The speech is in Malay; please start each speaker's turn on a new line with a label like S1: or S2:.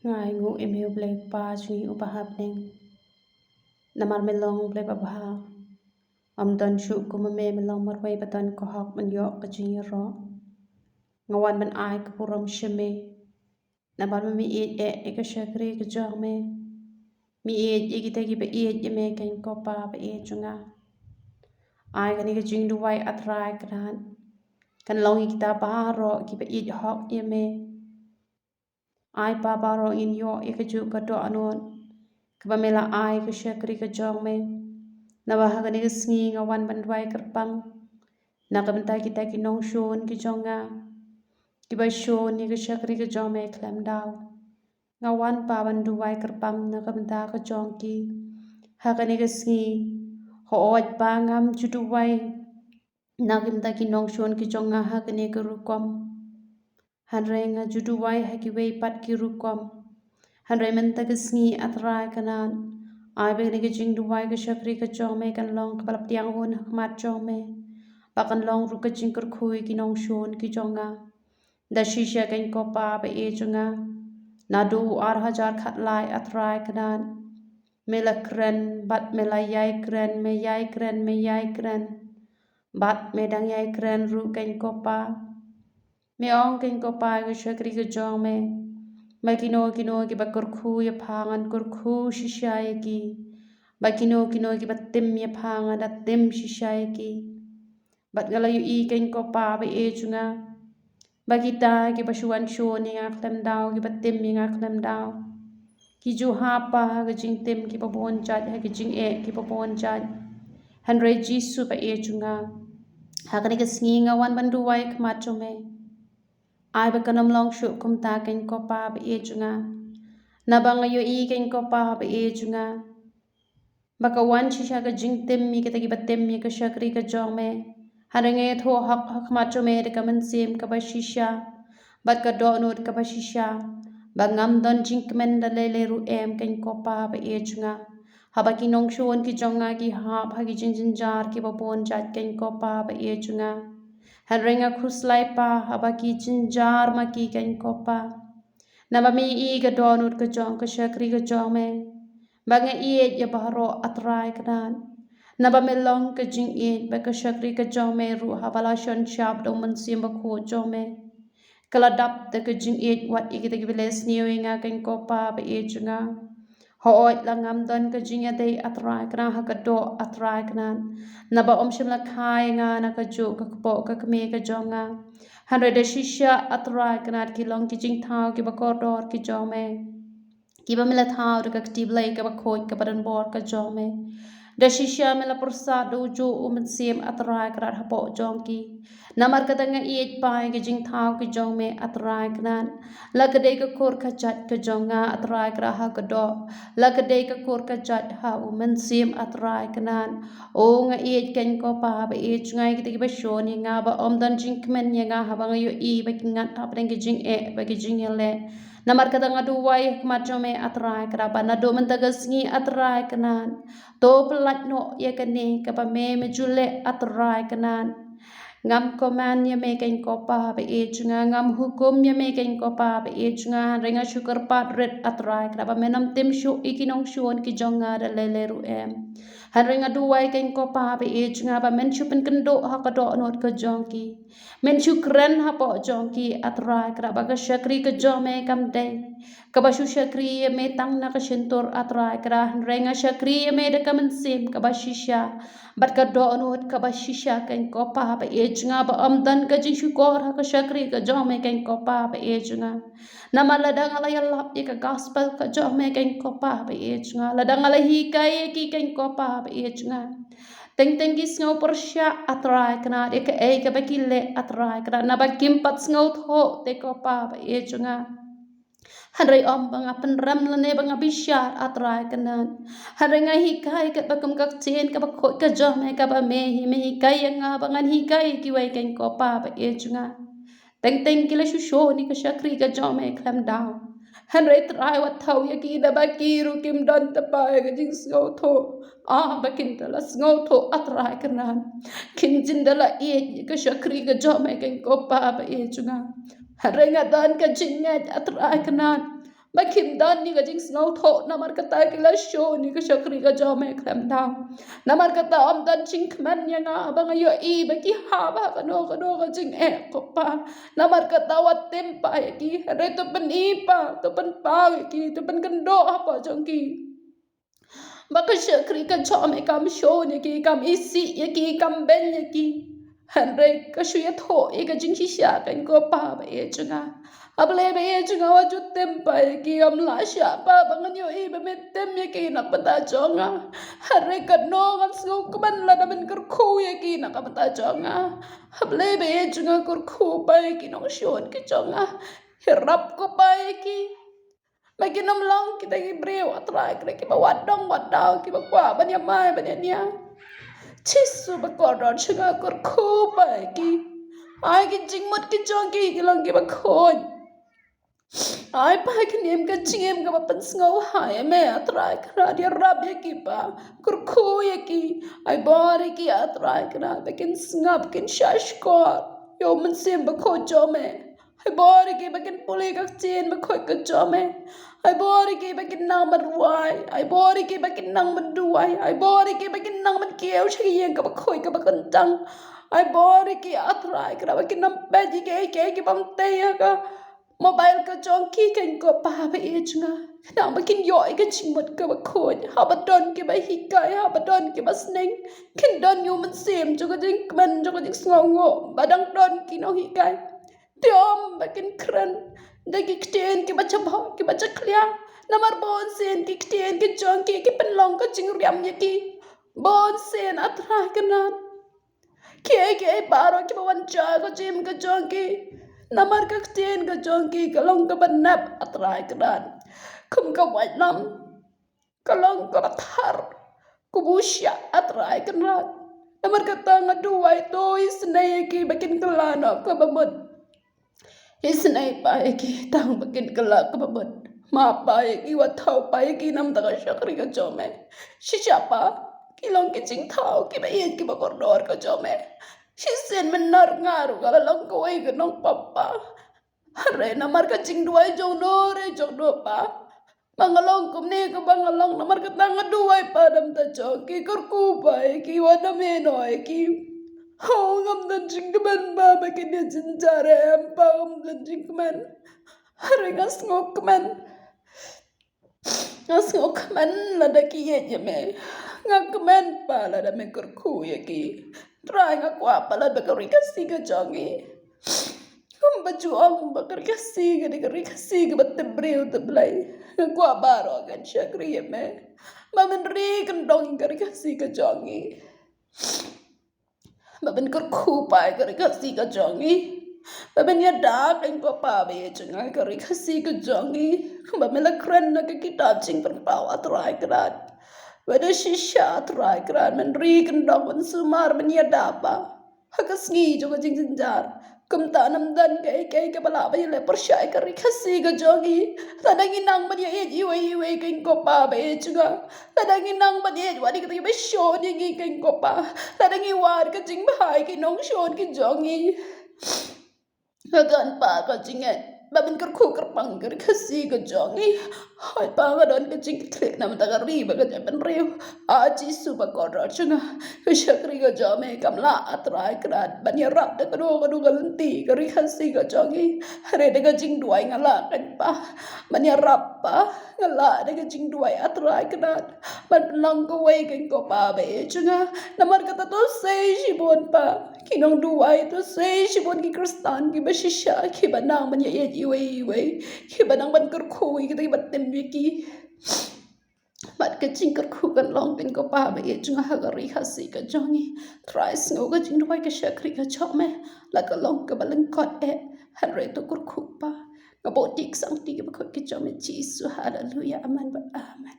S1: ngai ngu email blek pa chui upahap ning namar melong blek abha am don shu kumame melong marwai batan kohak man yok kajing ro ngawan ban ai kapuram sheme namar mi e ka shakri ka jong me mi kita ki ba me kan kopa ba chunga ai kan ka jing duwai atrai kan long kita baro ki ba hok me ai pa baro in yo ka ju ka do anon ka mela ai ka shakri ka jong me na ba ka ni sngi ngawan ban duai kerpang na ka bentai kita ki nong shon ki jonga ki ba shon ni ka shakri ka jong me klam daw ngawan pa ban duai kerpang na ka bentai ka jong ki ha ka ni ka sngi ho oj pa ngam ju duai na ka bentai ki nong shon ki jonga ha ka ni ka rukom han renga ju duai ha ki wei pat ki rukom han re men ta ka sngi atrai kanan ai be ni ka jing duai ka shakri ka jong me kan long ka balap tiang hon mat jong me pa kan long ru ka jing kur khui ki nong shon ki jonga da shisha kan ko pa ba jonga na du ar hajar khat lai atrai kanan mela kren bat mela yai kren me yai kren me yai kren bat me dang yai kren ru kan ko pa me ong kan ko pa ka shakri ka jong me ba kino ki ba kur khu ya phangan kur khu shisha ki ba kino ki ba tim ya phangan da tim shisha ki bat gala yu I kan ko pa ba chunga ba kita ki ba shuan shon nga klem daw ki ba tim nga klem daw ki ju ha pa ga jing tim ki ba bon chat ha ki jing ki ba bon chat han re jisu ba chunga ha ka ni ka sngi nga wan ban du wai khmat chome ai ba kanam long shu kum ta kan ko pa ba chunga na ba nga yu I kan ko pa ba chunga ba ka wan shisha ka jing tim mi ka ta ki ba tim mi ka shakri ka jong me harange tho hak macho me de kaman sim ka ba shisha bat ka do not ka ba shisha ba ngam don jing men da le ru em kan ko pa ba chunga ha ba ki nong shon ki jonga ki ha ba ki jin jar ki ba bon chat kan ko pa ba chunga harange khuslai pa ha ba ki jin jar ma ki kan ko pa na ba mi I ka do not ka jong ka shakri ka jong me ba nga ya ba ro atrai kanan na ba me long ka jing ba ka shakri ka jong me ru ha bala shon shap do man sim ba kho jong me kala dap ta ka jing wat I ta ki beles niwi nga kan ko pa ba chunga ho oj la ngam don ka jing dei atrai kana ha ka do atrai kanan na ba shim la khai nga na ka ju ka po ka me ka jong nga han re de shisha atrai kana ki long ki jing thau ki ba ko dor ki jong me ki ba me la thau ka ti blai ka ba khoj ka ba dan bor ka jong me da shisha mela persat do jo sim atrai krat hapo jong ki namar katanga pai ke jing thau ki jong me atrai knan la ka ka kor ka chat ka jonga atrai kra ha ka do la ka ka kor ka chat ha sim atrai knan o nga ken ko pa ba ngai ki ba shon nga ba dan jing kmen nga ha ba nga yo ba ki ngat ha ba ki jing ba ki jing le namar katanga duwai macome atrai kra ba na do man tagasngi atrai knan to pelat no ya kane ka pa me jule atrai kanan ngam koman ya me kan ko pa ba chunga ngam hukum ya me kan ko pa ba chunga renga syukur pat red atrai kra ba menam tim shu ikinong shuon ki jonga da lele ru em han renga duwai kan ko pa ba chunga ba men chupen kendo ha ka do not ka jongki men chukran ha po jongki atrai kra ba ka shakri ka jome kam dei kabashu shakri me tang na ka shentor atrai kra renga shakri me de kamen sim kabashisha bat ka do onut kabashisha kan ko pa ba chunga ba amdan ka jing shukor ha ka shakri ka jome kan ko pa ba chunga namala dang ala yalla ka gospel ka jome kan ko pa ba chunga la dang ala hi kai ki kan ko pa ba chunga teng ki sngo persya atrai kana ka bakile atrai kana na ba kimpat sngo tho te ko pa ba chunga Hadrai om banga penram lane banga bisyar atrai kanan. Hadrai nga hikai kat bakam kak chen ka bakot ka jome ka ba me hikai nga bangan hikai ki wai kan ko pa ba chunga. Teng kila shusho ni ka shakri ka jome klam daw. Hadrai trai wat thau ya ki da ba ki ru kim don ta pa ka jing sngo tho. Bakin dala sngo tho atrai kanan. Kin jindala ka shakri ka jome kan ko pa ba chunga. Harenga dan ka jingat atrai kanan Bakim dan ni gajing snow tho namar kata kila show ni ka shakri ka jome klem down namar kata om dan ching kman yang abang ayo I baki ha ba kano gajing ko pa namar kata wat tempa ki re to pen ipa to pen pa ki to pen kendo apa jongki baka shakri ka jome kam show ni ki kam isi ya ki kam ben ya ki hanre ka shu ya tho e gajing shisha kan ko pa ba e chunga Ablebe ye chunga wa jutem pa ki am la sha pa bangan yo I bemetem ye ki nak pata jonga hare kano kan su kuban la damen kur khu ye ki nak pata jonga ablebe ye chunga kur khu pa ye ki no shon ki jonga hirap ko pa ye ki bagi nam long kita ki breu atrai kre ki ba wadong wadaw ki ba kwa ban ya mai ban ya nya chisu ba kodon chunga kur khu pa ye ki ai ki jingmot ki jongi ki long ki ba khon ai pa kinem ka chingem ka pan sngo hai me atrai kra dia rab ye ki pa kur khu ye ki ai bore ki atrai kra bekin snap kin shash ko yo man sim ba kho jo me ai bore ki bekin puli ka chen ba kho ka jo me ai bore ki bekin nang man wai ai bore ki bekin nang man duai ai bore ki bekin nang man keu chi yen ka ba khoi ka ba kan tang ai bore ki atrai kra bekin nam pe ji ke ki bam te ka mobile ka jongki kan ko pa ba e chunga na makin yoi ka chimot ka ba khoi ha ba don ke ba hikai ha ba don ke ba sneng kin don yu man sem jo ka ding man jo ka ding sngongo ba dang don ki no hikai tiom ba kin kran da ki kten ke ba chabha ke ba chaklia namar bon sen ki kten ke jongki ki pen long ka ching riam ye ki bon sen atra kana ke baro ki ba wan cha ka jim ka jongki namar ka kten ka jongki ka long ka banap atrai kadan kum ka wai nam ka long ka thar ku busya atrai kadan namar ka tang aduai to isnai ki bakin kelana ka bamut isnai pa ki tang bakin kela ka bamut ma pa ki wa thau pa ki nam ta ka shakri ka jome shisha pa ki long ki ching thau ki ba ye ki ba kordor ka jome Shisen menar ngaru kalau long koi ke nong papa. Hare namar ka ching duai jong no re jong no pa. Bangalong kumne ke bangalong namar ka tang duai pa dam ta jong ki kur ku pa ki wana me no ki. Ho ngam dan ching keman ba ba ki dia chin jare am pa ngam dan ching keman. Hare ngas ngok keman. Ngas ngok keman la da ki ye me. Ngak keman pa la da me kur ku ye ki. Try nga kwa pala bakari kasi ka jongi. Kung bajuang bakari kasi ka batebreo tablay. Nga kwa baro kan siya kriye me. Mamanri kan donging kari kasi ka jongi. Maman kurkupay kari kasi ka jongi. Maman yada kan kwa pabe chunga kari kasi ka jongi. Maman lakran na kakita ching panpawa try karat. Wada shisha try kran man rikan dog man sumar man yadapa hakas ngi jo ka jing jinjar kum ta nam dan ke bala ba yele persyai ka rikasi ga jogi tadangi nang man ye iwe ken ko pa be chuga tadangi nang man ye wadi ka be shon ye ken ko pa tadangi war ka jing bhai ki nong shon ki jogi hagan pa ka jinget babin kur pang kar kasi ka jongi hai pa ga don ka jing tlek nam ta ri ba ga japan riu aji su ba ko ro chunga ka shakri ga jame kamla atrai krat ban ya rap ta ka do galanti ka ri kasi ka jongi hare de ga jing duai ngala kan pa ban ya rap pa ngala de ga jing duai atrai krat ban long ko wei kan ko pa be chunga namar ka ta to sei shi bon pa kinong duai to sei shi bon ki kristan ki bashisha ki banang ban ya iwe ki banang ban kur khui ki bat tem ki bat ka ching kur khu kan long tin ko pa ba ye chung ha ga ri ha si ka jongi try snow ga jing duai ka shakri ka chome la ka long ka balang kot e han re to kur khu pa ka bo tik sang ti ka ba ki chome chi su hallelujah amen ba amen